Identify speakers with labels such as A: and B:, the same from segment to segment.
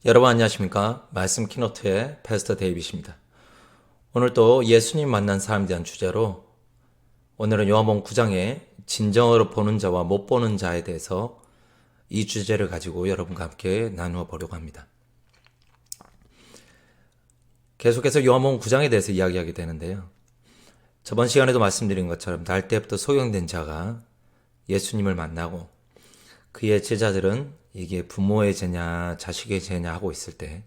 A: 여러분 안녕하십니까? 말씀 키노트의 패스터 데이빗입니다. 오늘 또 예수님 만난 사람에 대한 주제로 오늘은 요한복음 9장에 진정으로 보는 자와 못 보는 자에 대해서 이 주제를 가지고 여러분과 함께 나누어 보려고 합니다. 계속해서 요한복음 9장에 대해서 이야기하게 되는데요. 저번 시간에도 말씀드린 것처럼 날 때부터 소경된 자가 예수님을 만나고 그의 제자들은 이게 부모의 죄냐 자식의 죄냐 하고 있을 때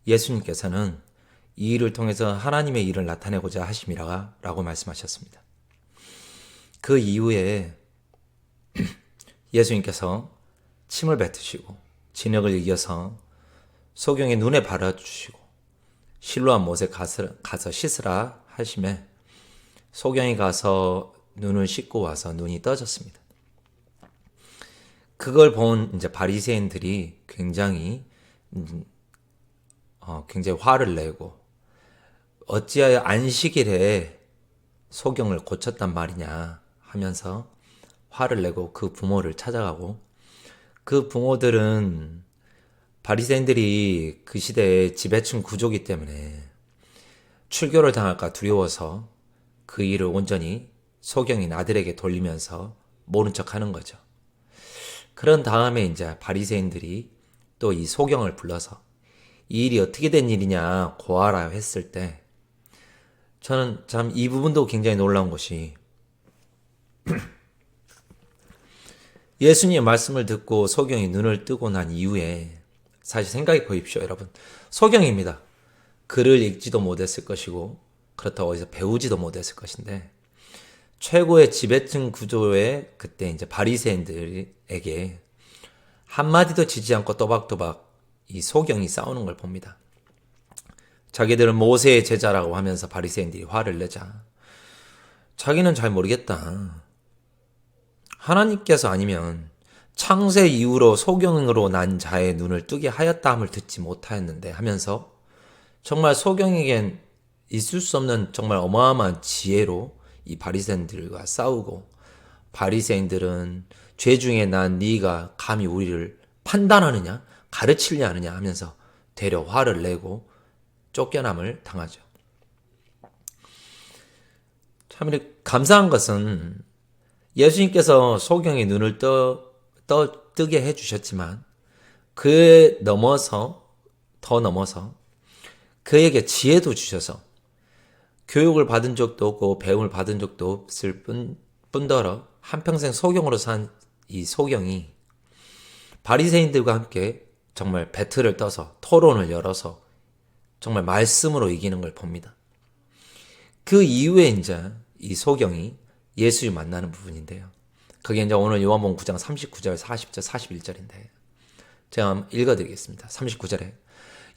A: 예수님께서는 이 일을 통해서 하나님의 일을 나타내고자 하심이라 라고 말씀하셨습니다. 그 이후에 예수님께서 침을 뱉으시고 진흙을 이겨서 소경의 눈에 발라주시고 실로암 못에 가서 씻으라 하심에 소경이 가서 눈을 씻고 와서 눈이 떠졌습니다. 그걸 본 이제 바리새인들이 굉장히 화를 내고 어찌하여 안식일에 소경을 고쳤단 말이냐 하면서 화를 내고 그 부모를 찾아가고 그 부모들은 바리새인들이 그 시대에 지배층 구조기 때문에 출교를 당할까 두려워서 그 일을 온전히 소경인 아들에게 돌리면서 모른 척 하는 거죠. 그런 다음에 이제 바리새인들이 또 이 소경을 불러서 이 일이 어떻게 된 일이냐 고하라 했을 때 저는 참 이 부분도 굉장히 놀라운 것이 예수님의 말씀을 듣고 소경이 눈을 뜨고 난 이후에 사실 생각해 보십시오, 여러분. 소경입니다. 글을 읽지도 못했을 것이고 그렇다고 어디서 배우지도 못했을 것인데 최고의 지배층 구조의 그때 이제 바리새인들에게 한마디도 지지 않고 또박또박 이 소경이 싸우는 걸 봅니다. 자기들은 모세의 제자라고 하면서 바리새인들이 화를 내자 자기는 잘 모르겠다. 하나님께서 아니면 창세 이후로 소경으로 난 자의 눈을 뜨게 하였다함을 듣지 못하였는데 하면서 정말 소경에겐 있을 수 없는 정말 어마어마한 지혜로 이 바리새인들과 싸우고 바리새인들은 죄 중에 난 네가 감히 우리를 판단하느냐 가르치려 하느냐 하면서 되려 화를 내고 쫓겨남을 당하죠. 참 감사한 것은 예수님께서 소경의 눈을 뜨게 해주셨지만 그에 더 넘어서 그에게 지혜도 주셔서 교육을 받은 적도 없고 배움을 받은 적도 없을 뿐더러 한평생 소경으로 산 이 소경이 바리새인들과 함께 정말 배틀을 떠서 토론을 열어서 정말 말씀으로 이기는 걸 봅니다. 그 이후에 이제 이 소경이 예수를 만나는 부분인데요. 그게 이제 오늘 요한복음 9장 39절, 40절, 41절인데 제가 한번 읽어드리겠습니다. 39절에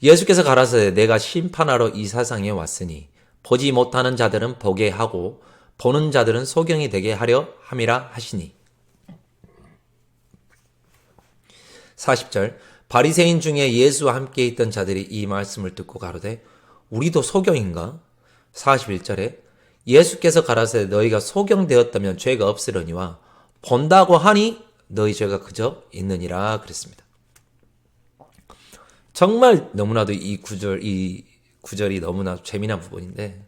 A: 예수께서 가라사대 내가 심판하러 이 세상에 왔으니 보지 못하는 자들은 보게 하고 보는 자들은 소경이 되게 하려 함이라 하시니 40절 바리새인 중에 예수와 함께 있던 자들이 이 말씀을 듣고 가로되 우리도 소경인가? 41절에 예수께서 가라사대 너희가 소경되었다면 죄가 없으려니와 본다고 하니 너희 죄가 그저 있느니라 그랬습니다. 정말 너무나도 이 구절이 너무나 재미난 부분인데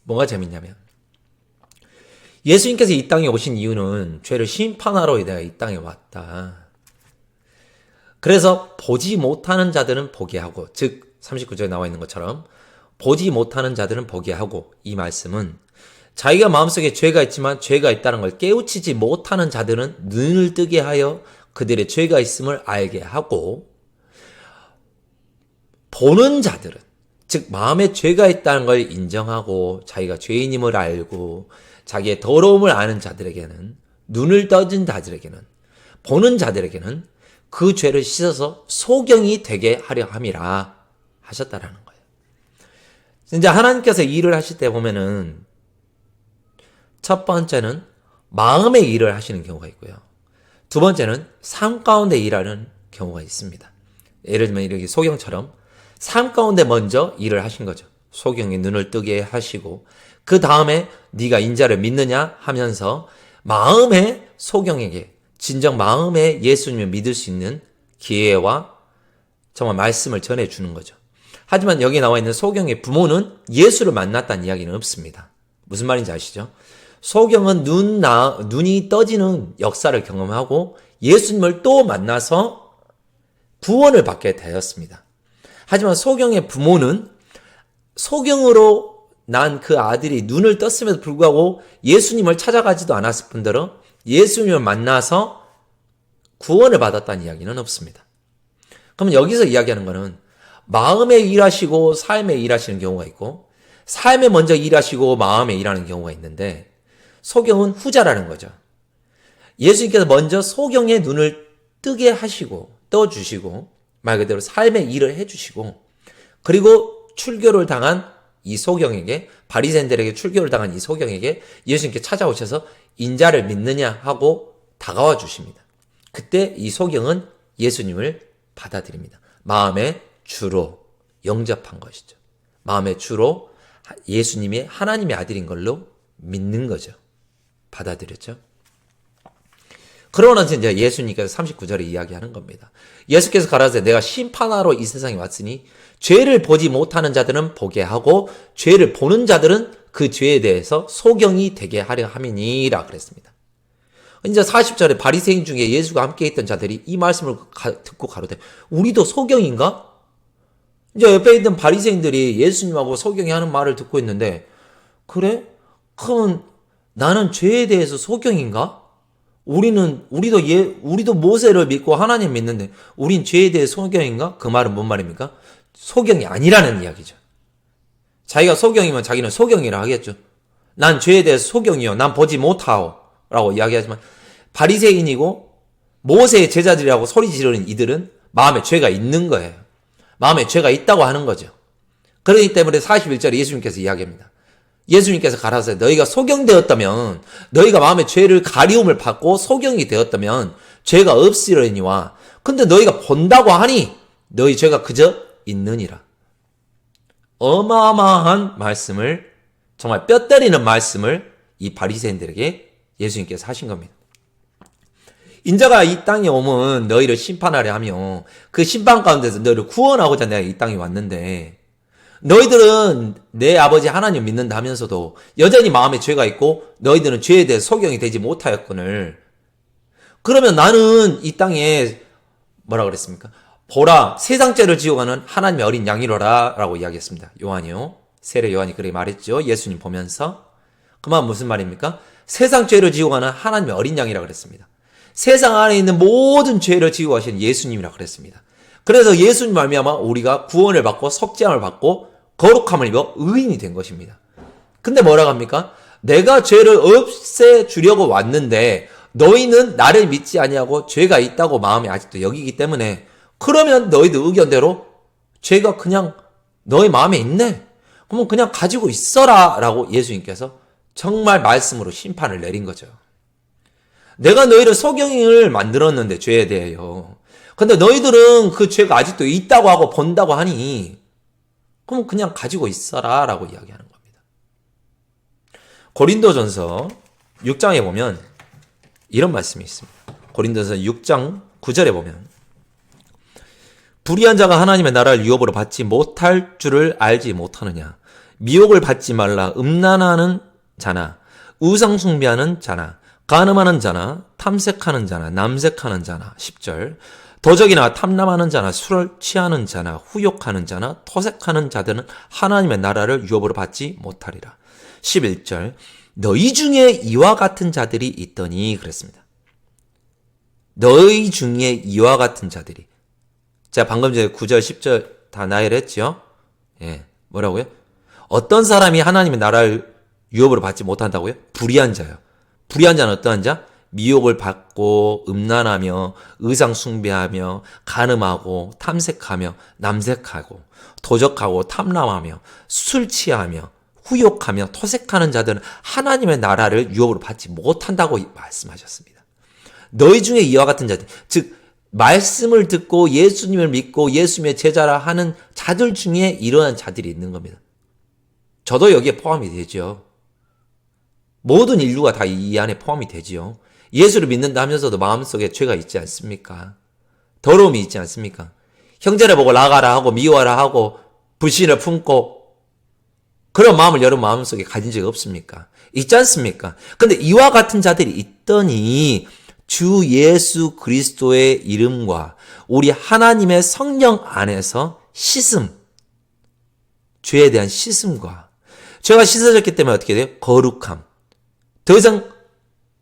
A: 뭐가 재밌냐면 예수님께서 이 땅에 오신 이유는 죄를 심판하러 내가 이 땅에 왔다. 그래서 보지 못하는 자들은 보게 하고 즉 39절에 나와 있는 것처럼 보지 못하는 자들은 보게 하고 이 말씀은 자기가 마음속에 죄가 있지만 죄가 있다는 걸 깨우치지 못하는 자들은 눈을 뜨게 하여 그들의 죄가 있음을 알게 하고 보는 자들은 즉 마음에 죄가 있다는 걸 인정하고 자기가 죄인임을 알고 자기의 더러움을 아는 자들에게는 눈을 떠진 자들에게는 보는 자들에게는 그 죄를 씻어서 소경이 되게 하려 함이라 하셨다라는 거예요. 이제 하나님께서 일을 하실 때 보면은 첫 번째는 마음의 일을 하시는 경우가 있고요. 두 번째는 삶 가운데 일하는 경우가 있습니다. 예를 들면 이렇게 소경처럼 삶 가운데 먼저 일을 하신 거죠. 소경의 눈을 뜨게 하시고 그 다음에 네가 인자를 믿느냐 하면서 마음에 소경에게 진정 마음에 예수님을 믿을 수 있는 기회와 정말 말씀을 전해주는 거죠. 하지만 여기 나와 있는 소경의 부모는 예수를 만났다는 이야기는 없습니다. 무슨 말인지 아시죠? 소경은 눈이 떠지는 역사를 경험하고 예수님을 또 만나서 구원을 받게 되었습니다. 하지만 소경의 부모는 소경으로 난 그 아들이 눈을 떴음에도 불구하고 예수님을 찾아가지도 않았을 뿐더러 예수님을 만나서 구원을 받았다는 이야기는 없습니다. 그러면 여기서 이야기하는 것은 마음에 일하시고 삶에 일하시는 경우가 있고 삶에 먼저 일하시고 마음에 일하는 경우가 있는데 소경은 후자라는 거죠. 예수님께서 먼저 소경의 눈을 뜨게 하시고 떠주시고 말 그대로 삶의 일을 해주시고 그리고 출교를 당한 이 소경에게 바리새인들에게 출교를 당한 이 소경에게 예수님께 찾아오셔서 인자를 믿느냐 하고 다가와 주십니다. 그때 이 소경은 예수님을 받아들입니다. 마음의 주로 영접한 것이죠. 마음의 주로 예수님이 하나님의 아들인 걸로 믿는 거죠. 받아들였죠. 그러고 나서 이제 예수님께서 39절에 이야기하는 겁니다. 예수께서 가라사대 내가 심판하러 이 세상에 왔으니 죄를 보지 못하는 자들은 보게 하고 죄를 보는 자들은 그 죄에 대해서 소경이 되게 하려 함이니라 그랬습니다. 이제 40절에 바리새인 중에 예수가 함께 있던 자들이 이 말씀을 듣고 가로되 우리도 소경인가? 이제 옆에 있던 바리새인들이 예수님하고 소경이 하는 말을 듣고 있는데 그래? 그럼 나는 죄에 대해서 소경인가? 우리도 모세를 믿고 하나님 믿는데 우린 죄에 대해 소경인가? 그 말은 뭔 말입니까? 소경이 아니라는 이야기죠. 자기가 소경이면 자기는 소경이라 하겠죠. 난 죄에 대해서 소경이요. 난 보지 못하오. 라고 이야기하지만 바리새인이고 모세의 제자들이라고 소리 지르는 이들은 마음에 죄가 있는 거예요. 마음에 죄가 있다고 하는 거죠. 그렇기 때문에 41절에 예수님께서 이야기합니다. 예수님께서 가라사대 너희가 소경되었다면 너희가 마음의 죄를 가리움을 받고 소경이 되었다면 죄가 없으려니와 근데 너희가 본다고 하니 너희 죄가 그저 있느니라. 어마어마한 말씀을 정말 뼈 때리는 말씀을 이 바리새인들에게 예수님께서 하신 겁니다. 인자가 이 땅에 오면 너희를 심판하려 하며 그 심판 가운데서 너희를 구원하고자 내가 이 땅에 왔는데 너희들은 내 아버지 하나님 믿는다 하면서도 여전히 마음에 죄가 있고 너희들은 죄에 대해 소경이 되지 못하였거늘 그러면 나는 이 땅에 뭐라 그랬습니까? 보라 세상 죄를 지어가는 하나님의 어린 양이로라 라고 이야기했습니다. 요한이요. 세례 요한이 그렇게 말했죠. 예수님 보면서. 그 말은 무슨 말입니까? 세상 죄를 지어가는 하나님의 어린 양이라 그랬습니다. 세상 안에 있는 모든 죄를 지고 가시는 예수님이라 그랬습니다. 그래서 예수님 말미암아 우리가 구원을 받고 속죄함을 받고 거룩함을 입어 의인이 된 것입니다. 근데 뭐라고 합니까? 내가 죄를 없애주려고 왔는데 너희는 나를 믿지 아니하고 죄가 있다고 마음에 아직도 여기기 때문에 그러면 너희들 의견대로 죄가 그냥 너희 마음에 있네. 그러면 그냥 가지고 있어라 라고 예수님께서 정말 말씀으로 심판을 내린 거죠. 내가 너희를 소경을 만들었는데 죄에 대하여. 근데 너희들은 그 죄가 아직도 있다고 하고 본다고 하니 그럼 그냥 가지고 있어라 라고 이야기하는 겁니다. 고린도전서 6장에 보면 이런 말씀이 있습니다. 고린도전서 6장 9절에 보면 불의한 자가 하나님의 나라를 유업으로 받지 못할 줄을 알지 못하느냐. 미혹을 받지 말라. 음란하는 자나 우상 숭배하는 자나 간음하는 자나 탐색하는 자나 남색하는 자나 10절 도적이나 탐남하는 자나 술을 취하는 자나 후욕하는 자나 토색하는 자들은 하나님의 나라를 유업으로 받지 못하리라. 11절 너희 중에 이와 같은 자들이 있더니 그랬습니다. 너희 중에 이와 같은 자들이 제가 방금 전에 9절 10절 다 나열했죠. 예, 뭐라고요? 어떤 사람이 하나님의 나라를 유업으로 받지 못한다고요? 불의한 자요. 불의한 자는 어떠한 자? 미혹을 받고 음란하며 의상 숭배하며 간음하고 탐색하며 남색하고 도적하고 탐람하며 술 취하며 후욕하며 토색하는 자들은 하나님의 나라를 유업으로 받지 못한다고 말씀하셨습니다. 너희 중에 이와 같은 자들, 즉 말씀을 듣고 예수님을 믿고 예수님의 제자라 하는 자들 중에 이러한 자들이 있는 겁니다. 저도 여기에 포함이 되죠. 모든 인류가 다 이 안에 포함이 되지요. 예수를 믿는다 하면서도 마음속에 죄가 있지 않습니까? 더러움이 있지 않습니까? 형제를 보고 나가라 하고 미워하라 하고 불신을 품고 그런 마음을 여러분 마음속에 가진 적이 없습니까? 있지 않습니까? 근데 이와 같은 자들이 있더니 주 예수 그리스도의 이름과 우리 하나님의 성령 안에서 씻음, 죄에 대한 씻음과 죄가 씻어졌기 때문에 어떻게 돼요? 거룩함. 더 이상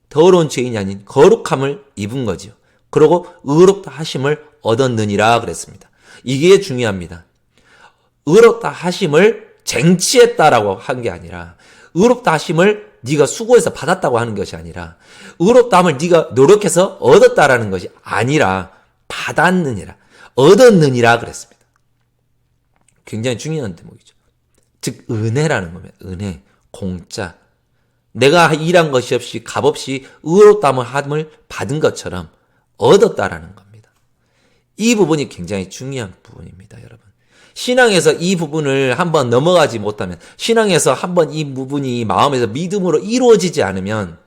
A: 더러운 죄인이 아닌 거룩함을 입은 거죠. 그리고 의롭다 하심을 얻었느니라 그랬습니다. 이게 중요합니다. 의롭다 하심을 쟁취했다라고 한 게 아니라 의롭다 하심을 네가 수고해서 받았다고 하는 것이 아니라 의롭다 함을 네가 노력해서 얻었다라는 것이 아니라 받았느니라, 얻었느니라 그랬습니다. 굉장히 중요한 대목이죠. 즉 은혜라는 겁니다. 은혜, 공짜. 내가 일한 것이 없이 값없이 의롭다함을 받은 것처럼 얻었다라는 겁니다. 이 부분이 굉장히 중요한 부분입니다, 여러분. 신앙에서 이 부분을 한번 넘어가지 못하면, 신앙에서 한번 이 부분이 마음에서 믿음으로 이루어지지 않으면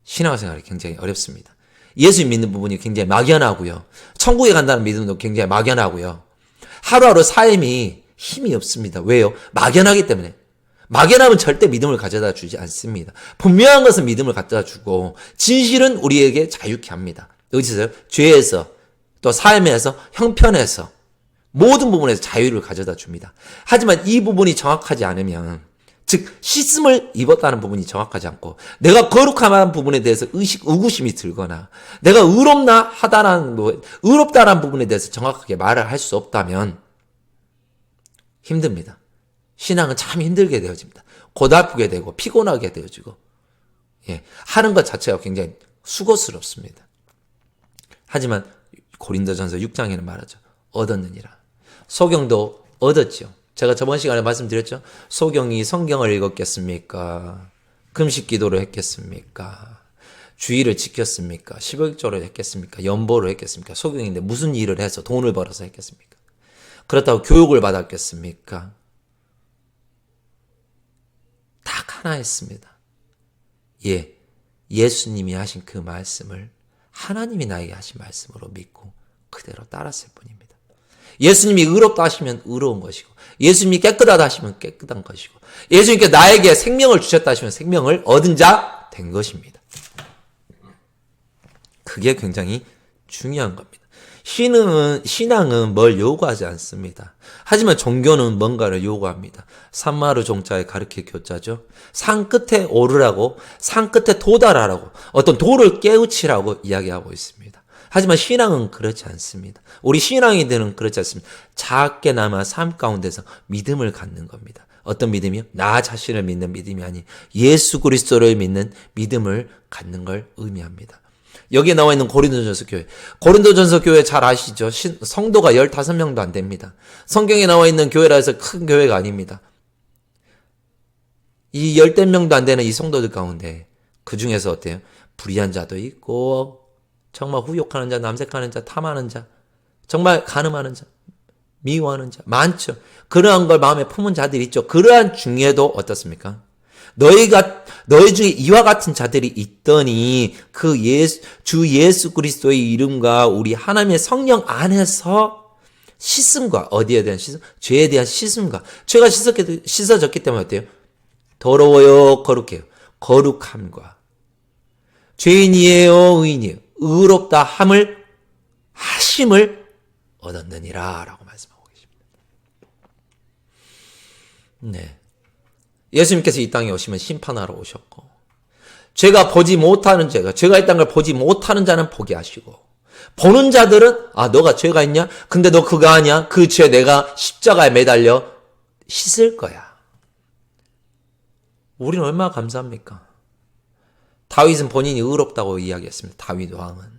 A: 신앙생활이 굉장히 어렵습니다. 예수 믿는 부분이 굉장히 막연하고요. 천국에 간다는 믿음도 굉장히 막연하고요. 하루하루 삶이 힘이 없습니다. 왜요? 막연하기 때문에. 막연하면 절대 믿음을 가져다 주지 않습니다. 분명한 것은 믿음을 갖다 주고 진실은 우리에게 자유케 합니다. 어디서요? 죄에서 또 삶에서 형편에서 모든 부분에서 자유를 가져다 줍니다. 하지만 이 부분이 정확하지 않으면 즉 씻음을 입었다는 부분이 정확하지 않고 내가 거룩한 부분에 대해서 의구심이 들거나 내가 의롭다라는 부분에 대해서 정확하게 말을 할 수 없다면 힘듭니다. 신앙은 참 힘들게 되어집니다. 고달프게 되고 피곤하게 되어지고 하는 것 자체가 굉장히 수고스럽습니다. 하지만 고린도전서 6장에는 말하죠. 얻었느니라. 소경도 얻었죠. 제가 저번 시간에 말씀드렸죠. 소경이 성경을 읽었겠습니까? 금식 기도를 했겠습니까? 주의를 지켰습니까? 11조를 했겠습니까? 연보를 했겠습니까? 소경인데 무슨 일을 해서 돈을 벌어서 했겠습니까? 그렇다고 교육을 받았겠습니까? 딱 하나 했습니다. 예수님이 하신 그 말씀을 하나님이 나에게 하신 말씀으로 믿고 그대로 따랐을 뿐입니다. 예수님이 의롭다 하시면 의로운 것이고 예수님이 깨끗하다 하시면 깨끗한 것이고 예수님께 나에게 생명을 주셨다 하시면 생명을 얻은 자 된 것입니다. 그게 굉장히 중요한 겁니다. 신앙은 뭘 요구하지 않습니다. 하지만 종교는 뭔가를 요구합니다. 산마루 종자의 가르치 교자죠. 산 끝에 오르라고, 산 끝에 도달하라고, 어떤 도를 깨우치라고 이야기하고 있습니다. 하지만 신앙은 그렇지 않습니다. 우리 신앙인들은 그렇지 않습니다. 작게나마 삶 가운데서 믿음을 갖는 겁니다. 어떤 믿음이요? 나 자신을 믿는 믿음이 아닌 예수 그리스도를 믿는 믿음을 갖는 걸 의미합니다. 여기에 나와 있는 고린도전서 교회. 고린도전서 교회 잘 아시죠? 성도가 15명도 안 됩니다. 성경에 나와 있는 교회라 해서 큰 교회가 아닙니다. 이 10명도 안 되는 이 성도들 가운데 그 중에서 어때요? 불의한 자도 있고 정말 후욕하는 자, 남색하는 자, 탐하는 자, 정말 간음하는 자, 미워하는 자 많죠. 그러한 걸 마음에 품은 자들이 있죠. 그러한 중에도 어떻습니까? 너희 중에 이와 같은 자들이 있더니 그 주 예수 그리스도의 이름과 우리 하나님의 성령 안에서 씻음과 어디에 대한 씻음? 죄에 대한 씻음과 죄가 씻어졌기 때문에 어때요? 더러워요, 거룩해요. 거룩함과 죄인이에요, 의인이에요. 의롭다 하심을 얻었느니라 라고 말씀하고 계십니다. 네. 예수님께서 이 땅에 오시면 심판하러 오셨고 죄가 있다는 걸 보지 못하는 자는 보게 하시고 보는 자들은 너가 죄가 있냐? 근데 너 그거 아냐? 그 죄 내가 십자가에 매달려 씻을 거야. 우리는 얼마나 감사합니까? 다윗은 본인이 의롭다고 이야기했습니다. 다윗 왕은.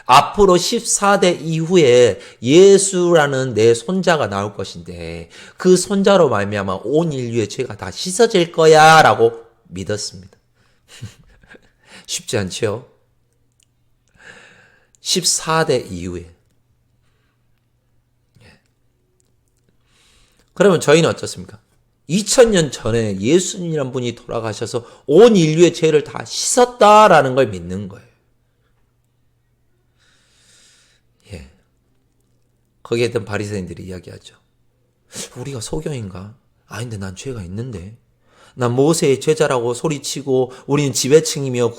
A: 앞으로 14대 이후에 예수라는 내 손자가 나올 것인데 그 손자로 말미암아 온 인류의 죄가 다 씻어질 거야 라고 믿었습니다. 쉽지 않죠? 14대 이후에. 그러면 저희는 어떻습니까? 2000년 전에 예수님이란 분이 돌아가셔서 온 인류의 죄를 다 씻었다라는 걸 믿는 거예요. 거기에 있던 바리새인들이 이야기하죠. 우리가 소경인가? 아닌데 난 죄가 있는데. 난 모세의 제자라고 소리치고 우리는 지배층이며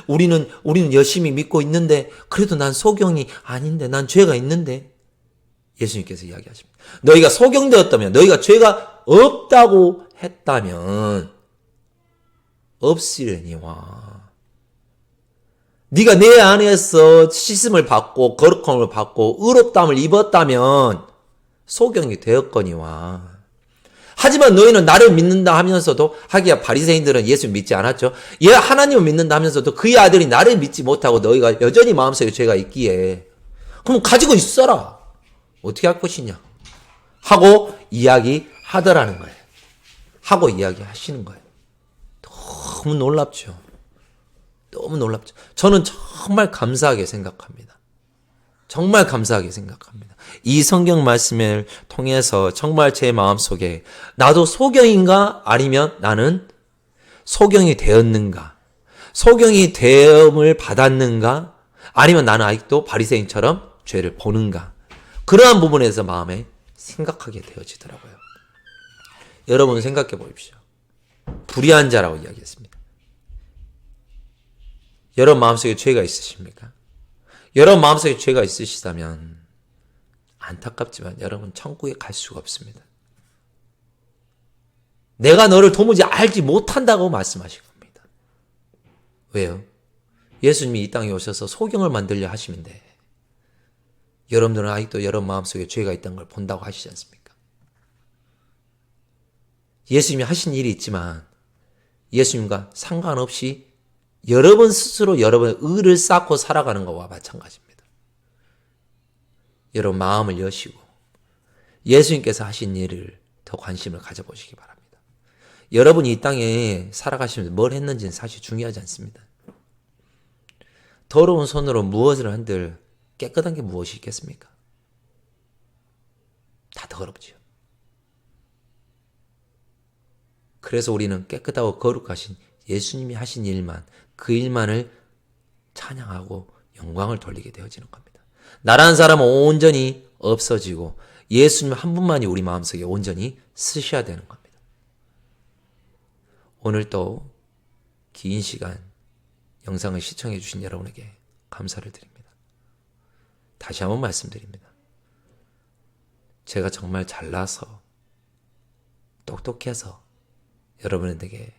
A: 우리는 열심히 믿고 있는데 그래도 난 소경이 아닌데 난 죄가 있는데. 예수님께서 이야기하십니다. 너희가 소경되었다면, 너희가 죄가 없다고 했다면 없으려니와. 네가 내 안에서 씻음을 받고 거룩함을 받고 의롭다함을 입었다면 소경이 되었거니와. 하지만 너희는 나를 믿는다 하면서도, 하기야 바리새인들은 예수 믿지 않았죠. 얘 하나님을 믿는다 하면서도 그의 아들이 나를 믿지 못하고 너희가 여전히 마음속에 죄가 있기에 그럼 가지고 있어라. 어떻게 할 것이냐 하고 이야기하더라는 거예요. 하고 이야기하시는 거예요. 너무 놀랍죠. 너무 놀랍죠. 저는 정말 감사하게 생각합니다. 정말 감사하게 생각합니다. 이 성경 말씀을 통해서 정말 제 마음속에 나도 소경인가 아니면 나는 소경이 되었는가, 소경이 되음을 받았는가 아니면 나는 아직도 바리새인처럼 죄를 보는가, 그러한 부분에서 마음에 생각하게 되어지더라고요. 여러분 생각해 보십시오. 불의한 자라고 이야기했습니다. 여러분 마음속에 죄가 있으십니까? 여러분 마음속에 죄가 있으시다면 안타깝지만 여러분 천국에 갈 수가 없습니다. 내가 너를 도무지 알지 못한다고 말씀하신 겁니다. 왜요? 예수님이 이 땅에 오셔서 소경을 만들려 하시는데 여러분들은 아직도 여러분 마음속에 죄가 있다는 걸 본다고 하시지 않습니까? 예수님이 하신 일이 있지만 예수님과 상관없이 여러분 스스로 여러분의 의를 쌓고 살아가는 것과 마찬가지입니다. 여러분 마음을 여시고 예수님께서 하신 일을 더 관심을 가져보시기 바랍니다. 여러분이 이 땅에 살아가시면서 뭘 했는지는 사실 중요하지 않습니다. 더러운 손으로 무엇을 한들 깨끗한 게 무엇이 있겠습니까? 다 더럽지요. 그래서 우리는 깨끗하고 거룩하신 예수님이 하신 일만, 그 일만을 찬양하고 영광을 돌리게 되어지는 겁니다. 나라는 사람은 온전히 없어지고 예수님 한 분만이 우리 마음속에 온전히 쓰셔야 되는 겁니다. 오늘 또 긴 시간 영상을 시청해 주신 여러분에게 감사를 드립니다. 다시 한번 말씀드립니다. 제가 정말 잘나서 똑똑해서 여러분에게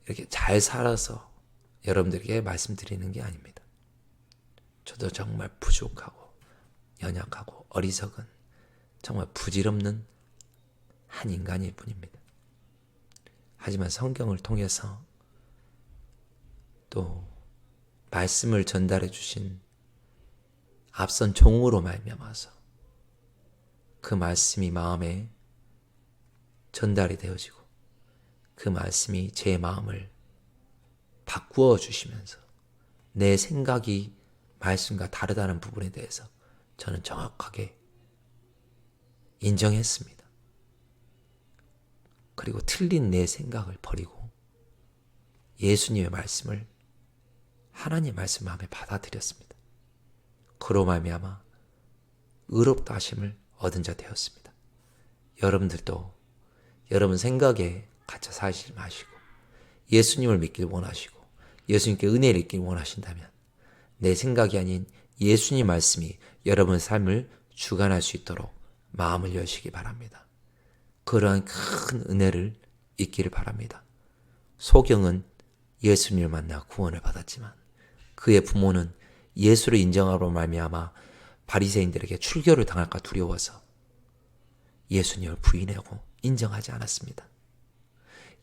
A: 이렇게 잘 살아서 여러분들에게 말씀드리는 게 아닙니다. 저도 정말 부족하고 연약하고 어리석은 정말 부질없는 한 인간일 뿐입니다. 하지만 성경을 통해서 또 말씀을 전달해 주신 앞선 종으로 말미암아서 그 말씀이 마음에 전달이 되어지고 그 말씀이 제 마음을 바꾸어 주시면서 내 생각이 말씀과 다르다는 부분에 대해서 저는 정확하게 인정했습니다. 그리고 틀린 내 생각을 버리고 예수님의 말씀을, 하나님의 말씀 마음에 받아들였습니다. 그로 말미암아 의롭다 하심을 얻은 자 되었습니다. 여러분들도 여러분 생각에 갇혀 살지 마시고 예수님을 믿길 원하시고 예수님께 은혜를 입길 원하신다면 내 생각이 아닌 예수님 말씀이 여러분의 삶을 주관할 수 있도록 마음을 여시기 바랍니다. 그러한 큰 은혜를 있기를 바랍니다. 소경은 예수님을 만나 구원을 받았지만 그의 부모는 예수를 인정하므로 말미암아 바리새인들에게 출교를 당할까 두려워서 예수님을 부인하고 인정하지 않았습니다.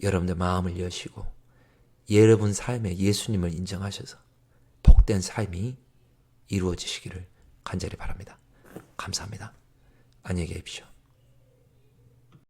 A: 여러분들 마음을 여시고 여러분 삶에 예수님을 인정하셔서 복된 삶이 이루어지시기를 간절히 바랍니다. 감사합니다. 안녕히 계십시오.